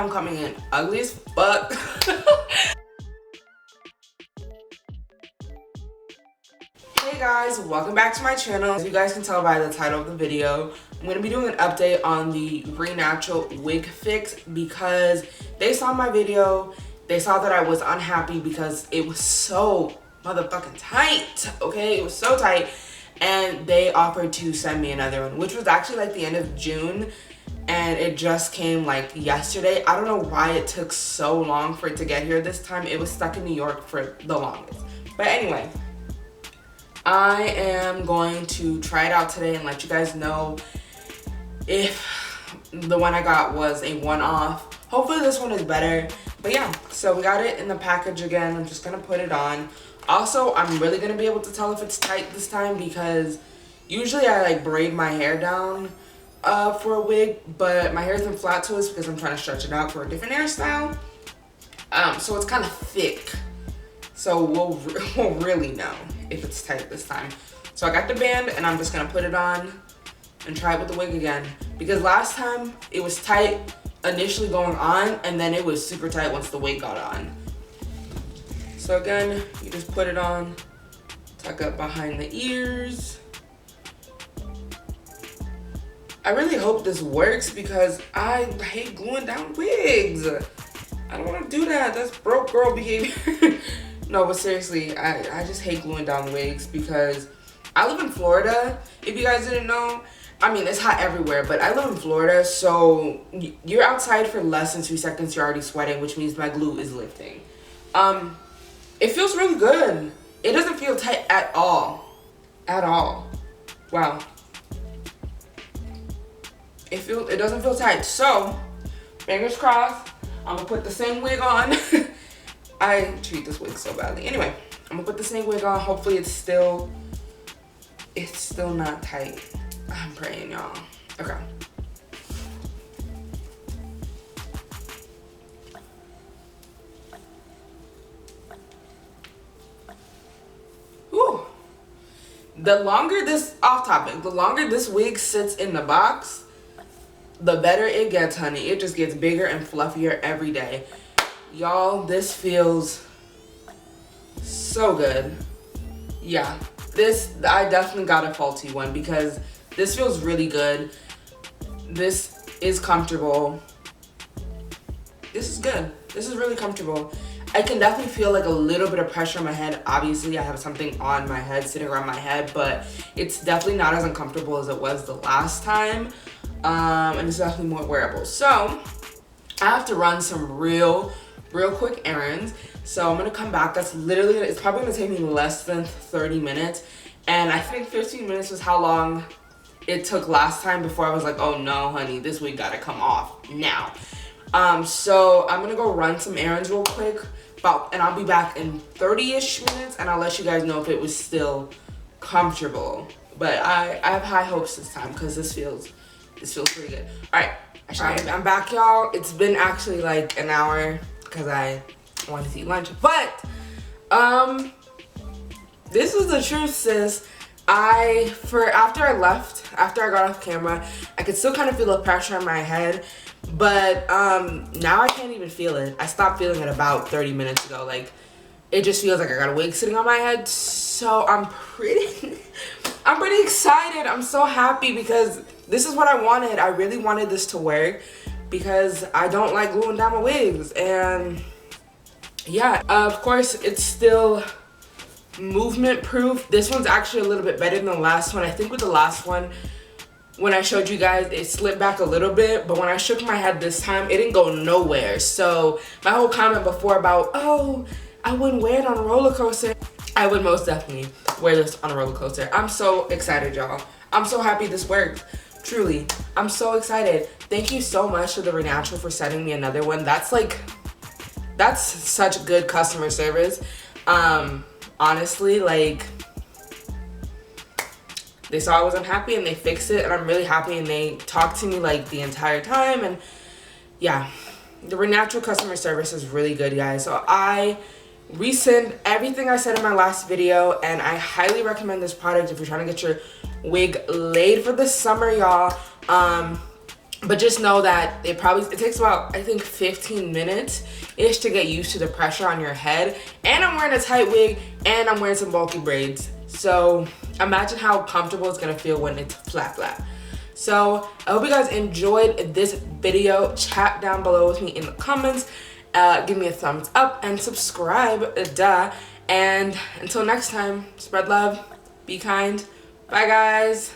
I'm coming in ugly as fuck. Hey guys, welcome back to my channel. As you guys can tell by the title of the video, I'm going to be doing an update on the Renatural wig fix because they saw my video. They saw that I was unhappy because it was so motherfucking tight, okay? It was so tight, and they offered to send me another one, which was actually like the end of June, and it just came like yesterday. I don't know why it took so long for it to get here this time. It was stuck in New York for the longest. But anyway, I am going to try it out today and let you guys know if the one I got was a one-off. Hopefully this one is better. But yeah, so we got it in the package again. I'm just gonna put it on. Also, I'm really gonna be able to tell if it's tight this time because usually I like braid my hair down for a wig, but my hair's been flat twists because I'm trying to stretch it out for a different hairstyle. So it's kind of thick. So we'll really know if it's tight this time. So I got the band and I'm just gonna put it on and try it with the wig again, because last time it was tight initially going on and then it was super tight once the wig got on. So again, you just put it on, tuck up behind the ears. I really hope this works because I hate gluing down wigs. I don't want to do that. That's broke girl behavior. No, but seriously, I just hate gluing down wigs because I live in Florida. If you guys didn't know, I mean, it's hot everywhere, but I live in Florida, so you're outside for less than 2 seconds, you're already sweating, which means my glue is lifting. It feels really good. It doesn't feel tight at all. At all. Wow. It doesn't feel tight. So, fingers crossed, I'm gonna put the same wig on. I treat this wig so badly. Anyway, I'm gonna put the same wig on. Hopefully it's still not tight. I'm praying, y'all. Okay. Whew. The longer this, off topic, the longer this wig sits in the box, the better it gets, honey. It just gets bigger and fluffier every day. Y'all, this feels so good. Yeah, I definitely got a faulty one because this feels really good. This is comfortable. This is good. This is really comfortable. I can definitely feel like a little bit of pressure on my head. Obviously, I have something on my head, sitting around my head, but it's definitely not as uncomfortable as it was the last time. And it's definitely more wearable. So, I have to run some real quick errands. So, I'm gonna come back. That's literally, it's probably gonna take me less than 30 minutes. And I think 15 minutes was how long it took last time before I was like, oh no, honey, this wig gotta come off now. So I'm gonna go run some errands real quick, and I'll be back in 30-ish minutes, and I'll let you guys know if it was still comfortable. But I have high hopes this time because this feels pretty good. All right, I'm back, y'all. It's been actually like an hour because I wanted to eat lunch, but this is the truth, sis. After I got off camera, I could still kind of feel the pressure on my head, but now I can't even feel it. I stopped feeling it about 30 minutes ago. Like, it just feels like I got a wig sitting on my head. So I'm pretty excited. I'm so happy because this is what I wanted. I really wanted this to work because I don't like gluing down my wigs. And yeah, of course, it's still movement proof. This one's actually a little bit better than the last one. I think with the last one, when I showed you guys, it slipped back a little bit, but when I shook my head this time, it didn't go nowhere. So my whole comment before about, oh, I wouldn't wear it on a roller coaster, I would most definitely wear this on a roller coaster. I'm so excited, y'all. I'm so happy this worked. Truly, I'm so excited. Thank you so much to the Renatural for sending me another one. That's such good customer service. Honestly, like, they saw I wasn't happy and they fixed it, and I'm really happy, and they talked to me like the entire time. And yeah, the Renatural customer service is really good, guys. So I rescind everything I said in my last video, and I highly recommend this product if you're trying to get your wig laid for the summer, y'all. But just know that it takes about, I think, 15 minutes-ish to get used to the pressure on your head. And I'm wearing a tight wig and I'm wearing some bulky braids. So imagine how comfortable it's gonna feel when it's flat. So I hope you guys enjoyed this video. Chat down below with me in the comments. Give me a thumbs up and subscribe, duh. And until next time, spread love, be kind. Bye guys.